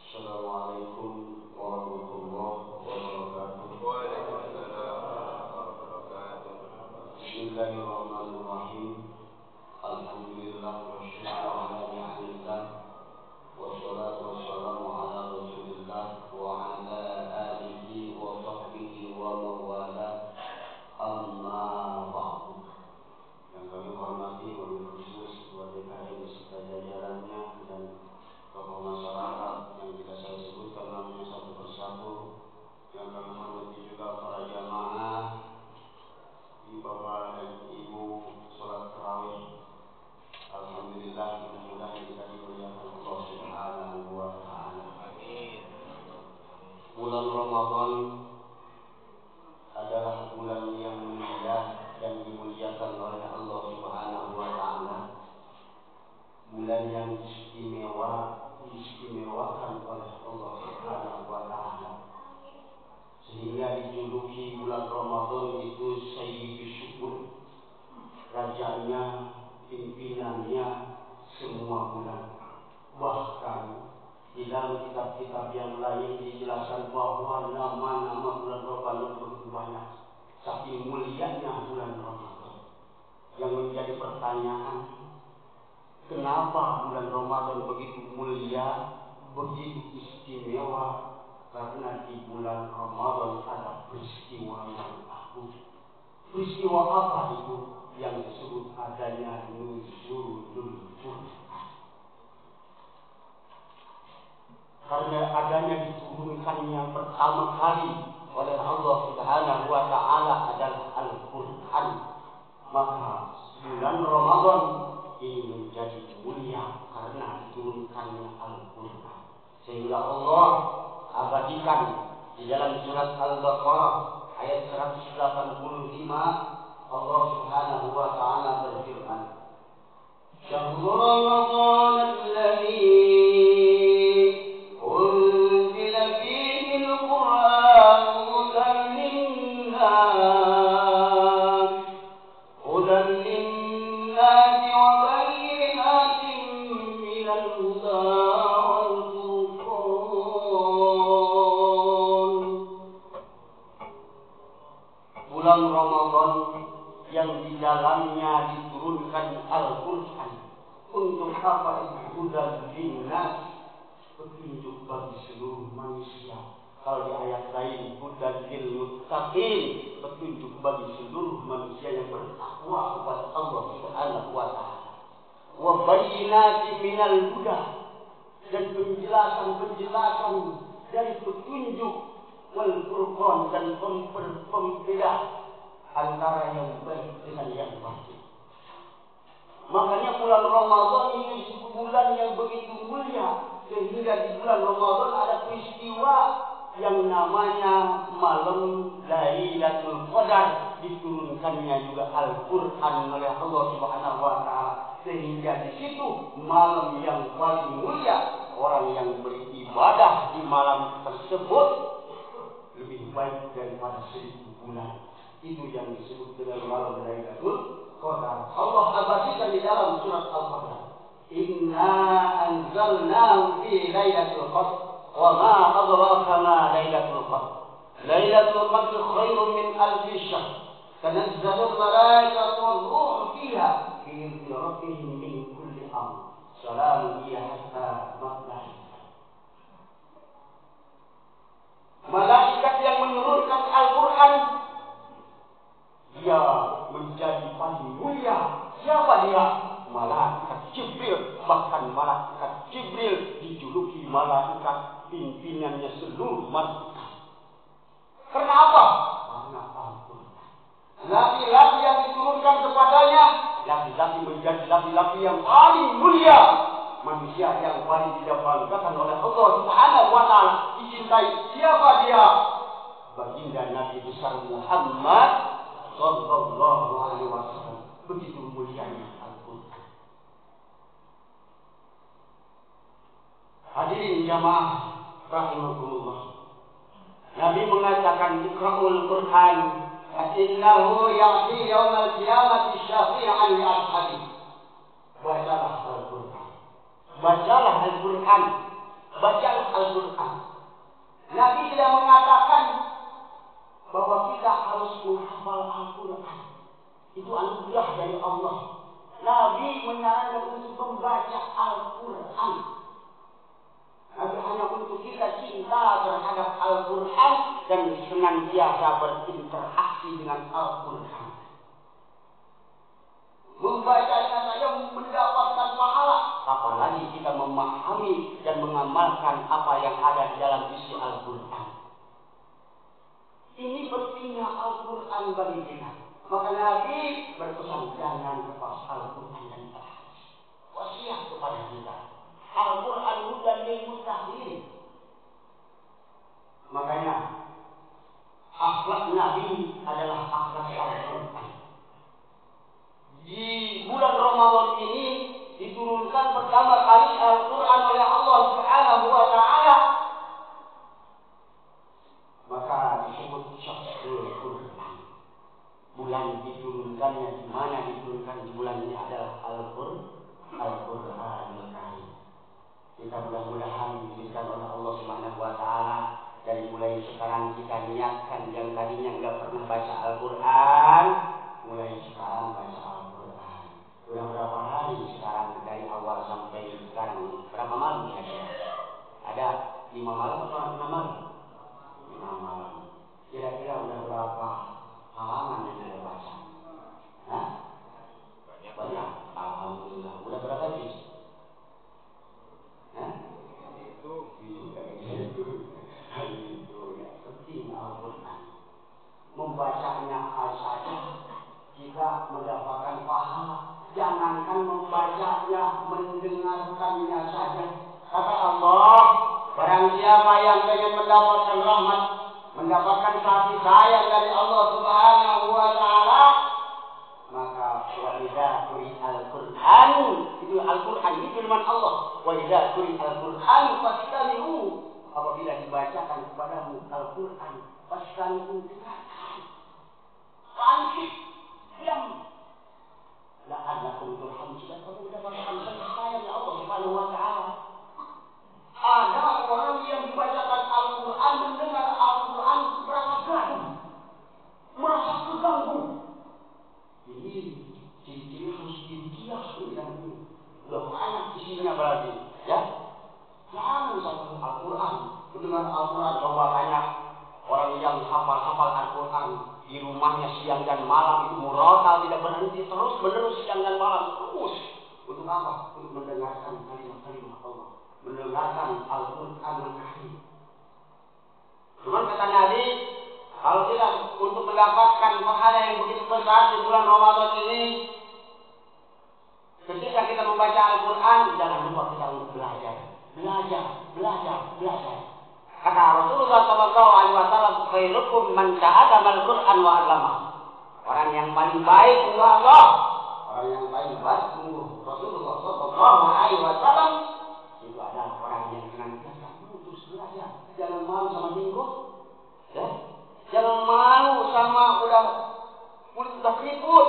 Assalamualaikum warahmatullahi wabarakatuh. Waalaikumsalam warahmatullahi wabarakatuh. Bismillahirrahmanirrahim. Alhamdulillah wa syukur ala ni'matillah. Wassalatu wassalamu ala Rasulillah wa ala alihi wa sahbihi wa mawala. Amma ba'du. Yang kami hormati wabil khusus Ketua DKM beserta jajarannya dan tokoh masyarakat yang tidak saya sebutkan namanya satu persatu. Yang kami hormati juga para jamaah, bapak dan ibu sholat tarawih. Alhamdulillah, mudah-mudahan kita dimuliakan Allah Subhanahu wa ta'ala. Amin. Bulan Ramadan adalah bulan yang mulia dan dimuliakan oleh Allah Subhanahu wa ta'ala. Bulan yang diistimewakan oleh Allah Subhanahu wa ta'ala, sehingga dijuluki bulan Ramadan itu Sayyidus Syukur, rajanya, pimpinannya semua bulan. Bahkan di dalam kitab-kitab yang lain dijelaskan bahwa nama-nama bulan Ramadan begitu banyak, saking mulianya bulan Ramadan. Yang menjadi pertanyaan, kenapa bulan Ramadan begitu mulia, begitu istimewa? Karena di bulan Ramadan ada peristiwa yang agung. Peristiwa apa itu? Yang disebut adanya nuzulul Quran. Karena adanya diturunkannya pertama kali oleh Allah Subhanahu wa ta'ala adalah Al-Quran. Maka bulan Ramadan ini menjadi mulia karena diturunkannya Al-Quran. Sehingga Allah abadikan di dalam surat Al-Baqarah ayat 185, Allah Subhanahu wa ta'ala berfirman, Syahrul Ramadan alladzi unzila fihi al-Qur'an hudan lin-nas wa bayyinatin minal huda wal furqan. Bulan Ramadan yang di dalamnya diturunkan Al-Quran. Untuk apa itu? Hudan linnas, petunjuk bagi seluruh manusia. Kalau di ayat lain, hudan lil muttaqin, petunjuk bagi seluruh manusia yang bertakwa kepada Allah Subhanahu wa ta'ala. Wa bayyinatin minal huda, dan penjelasan-penjelasan dari petunjuk, wal furqan, dan pembeda antara yang baik dengan yang baik. Makanya bulan Ramadan itu disebut bulan yang begitu mulia, sehingga di bulan Ramadan ada peristiwa yang namanya malam Lailatul Qadar, diturunkannya juga Al-Quran oleh Allah Subhanahu wa ta'ala, sehingga di situ malam yang paling mulia. Orang yang beribadah di malam tersebut lebih baik daripada 1000 bulan. Itu yang disebut dengan malam Lailatul Qadar. Allah abadikan di dalam surat Al-Qadar, Inna anzalnahu fi Lailatul Qadar wa ma adraka ma Lailatul Qadar. Lailatul Qadar khairun min alfi syahr. Tanazzalul malaikatu war-ruhu fiha bi idzni rabbihim min kulli amr. Salamun hiya hatta matla'il fajr. Malaikat yang menurunkan Al-Quran, dia menjadi paling mulia. Siapa dia? Malaikat Jibril. Bahkan malaikat Jibril dijuluki malaikat pimpinannya seluruh malaikat. Karena apa? Karena Al-Quran. Laki-laki yang diturunkan kepadanya, laki-laki menjadi laki-laki yang paling mulia, manusia yang paling dibanggakan oleh Allah Subhanahu wa ta'ala, dicintai. Siapa dia? Baginda Nabi besar Muhammad sallallahu alaihi wasallam. Begitu mulianya Al-Quran. Hadirin jamaah rahimakumullah. Nabi mengatakan, Iqra'ul Quran fa innahu ya'ti yaumal qiyamati syafi'an li ashabi. Bacalah Al-Quran. Bacalah Al-Quran. bacalah Al-Quran. Nabi tidak mengatakan bahwa kita harus menghafal Al-Quran. Itu anugerah dari Allah. Nabi menyarankan untuk membaca Al-Quran. Nabi hanya untuk kita cinta terhadap Al-Quran dan senantiasa berinteraksi dengan Al-Quran. Membacanya saja mendapatkan pahala, apalagi kita memahami dan mengamalkan apa yang ada di dalam isi Al-Quran. Ini pentingnya Al-Quran bagi kita. Maka Nabi berpesan jangan lepas Al-Quran dan Al-Hadis. Wasiat kepada kita. Al-Quran hudan lil muttaqin. Makanya akhlak Nabi adalah akhlak Al-Quran. Di bulan Ramadan ini diturunkan pertama kali Al-Quran oleh Allah Subhanahu wa Ta'ala. Maka disebut Syahrul Quran. Bulan diturunkannya di mana diturunkan di bulan ini adalah Al-Quranul Karim. Kita mudah-mudahan diberikan oleh Allah Subhanahu wa Ta'ala dari mulai sekarang kita niatkan yang tadinya enggak pernah baca Al-Quran, mulai sekarang baca Al-Quran. Sudah berapa hari sekarang dari awal sampai sekarang? Berapa malam kira-kira? Ada 5 malam atau 6 malam? 5 malam. Kira-kira udah berapa halaman yang Anda baca? Hah? Banyak. Alhamdulillah. Udah berapa juz? Hah? Itu. Ya, penting Al-Quran. Membacanya saja kita mendapatkan pahala. Jangankan membacanya, mendengarkannya saja. Kata Allah, barang siapa yang ingin mendapatkan rahmat, mendapatkan kasih sayang dari Allah Subhanahu wa Ta'ala, maka wa idza quri'al Qur'an, itu Al-Qur'an ini firman Allah. Wa idza quri'al Qur'an fastami'u, apabila dibacakan kepadamu Al-Qur'an, fastami'u, dengarkan. Ansit, diam. La'allakum turhamun, supaya kamu mendapatkan kasih sayang Allah Subhanahu wa Ta'ala. Ada orang yang dibacakan Al-Quran, mendengar Al-Quran merasa gaduh, merasa keganggu. Ini ciri-ciri harus diruqyah yang ini. Udah banyak isinya berarti, ya. Jangan sampai Al-Quran, mendengar Al-Quran. Coba banyak orang yang hafal Al-Quran. Di rumahnya siang dan malam itu murotal, tidak berhenti, terus menerus siang dan malam terus. Untuk apa? Untuk mendengarkan kalimat-kalimat Allah, mendengarkan Al-Quran Al-Karim. Cuman kata Nabi, kalau kita untuk mendapatkan pahala yang begitu besar di bulan Ramadan ini, ketika kita membaca Al-Quran, jangan lupa kita untuk belajar. Kata Rasulullah SAW, khairukum man ta'allama al-Qur'an wa 'allamahu. Orang yang paling baik untuk Allah, orang yang paling baik untuk Rasulullah SAW, itu adalah orang yang senantiasa terus belajar. Jangan malu sama jenggot, ya. Jangan malu sama kulit udah keriput.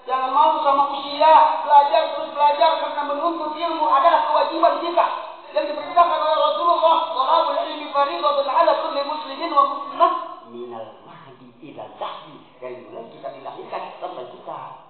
Jangan malu sama usia, terus belajar karena menuntut ilmu adalah kewajiban kita. Yang diperintahkan oleh Rasulullah, "Thalabul ilmi fardhatun 'ala kulli muslimin wa muslimah minal mahdi ila lahdi." Dari mulai kita dilahirkan sampai kita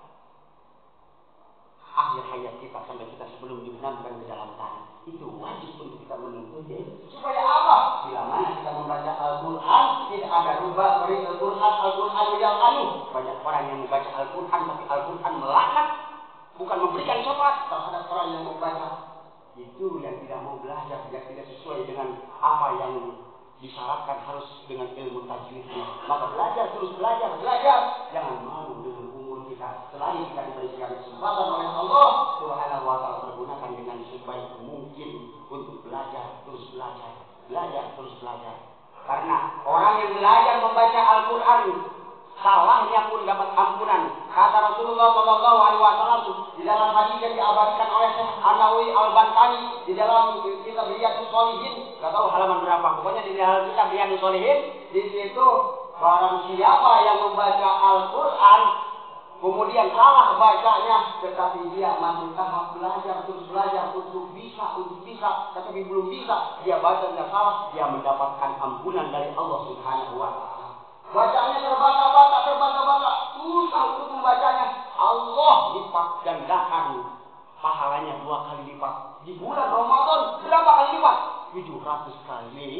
akhir hayat kita, sampai kita sebelum dibenamkan ke dalam tanah, itu wajib untuk kita menuntut ilmu. Supaya apa? Bila mana kita membaca Al-Quran, tidak ada rubah dari Al-Quran yang anu. Banyak orang yang membaca Al-Quran, tapi Al-Quran melaknat, bukan memberikan syafaat terhadap orang yang membaca. Itu yang tidak mau belajar, yang tidak sesuai dengan apa yang disyaratkan harus dengan ilmu tajwidnya. Maka terus belajar. Jangan malu dengan umur kita. Selain kita diberikan kesempatan oleh Allah Subhanahu wa Ta'ala, pergunakan dengan sebaik mungkin untuk terus belajar. Karena orang yang belajar membaca Al-Quran, salahnya pun dapat ampunan. Kata Rasulullah SAW di dalam hadis yang diabadikan oleh Syekh An-Nawawi Al-Bantani di dalam kitab Riyadhus Shalihin, enggak tahu halaman berapa, pokoknya di dalam kitab Riyadhus Shalihin, di situ barang siapa yang membaca Al-Quran kemudian salah bacanya, tetapi dia masih tahap terus belajar untuk bisa bisa, tetapi belum bisa, dia bacanya salah, dia mendapatkan ampunan dari Allah Subhanahu wa Ta'ala. Bacanya terbata-bata, susah untuk membacanya. Allah lipat gandakan pahalanya 2 kali lipat. Di bulan Ramadan berapa kali lipat? 700 kali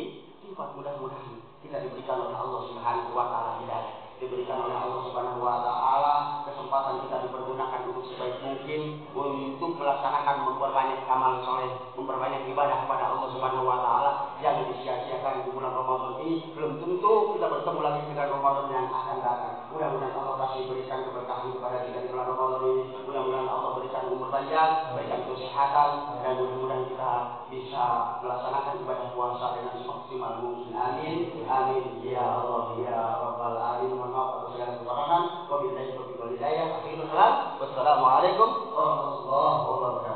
lipat. Mudah-mudahan kita diberikan oleh Allah Subhanahu wa Ta'ala hidayah. Diberikan oleh Allah Subhanahu wa Ta'ala kesempatan kita dipergunakan untuk sebaik mungkin untuk melaksanakan, memperbanyak amal soleh, memperbanyak ibadah kepada Allah Subhanahu wa Ta'ala. Jangan disia-siakan di bulan Ramadan ini. Belum tentu kita bertemu lagi dengan Ramadan yang akan datang. Mudah-mudahan Allah kasih berikan keberkahan kepada kita di bulan Ramadan ini. Mudah-mudahan Allah berikan umur panjang, berikan kesehatan, dan mudah-mudahan kita bisa melaksanakan ibadah puasa dengan semaksimal mungkin. Amin. Amin. Ya Allah ya Rabbal Alamin. Mohon maaf atas segala kekurangan. Wabillahi taufiq wal hidayah. Akhirul kalam. Wassalamualaikum warahmatullahi wabarakatuh.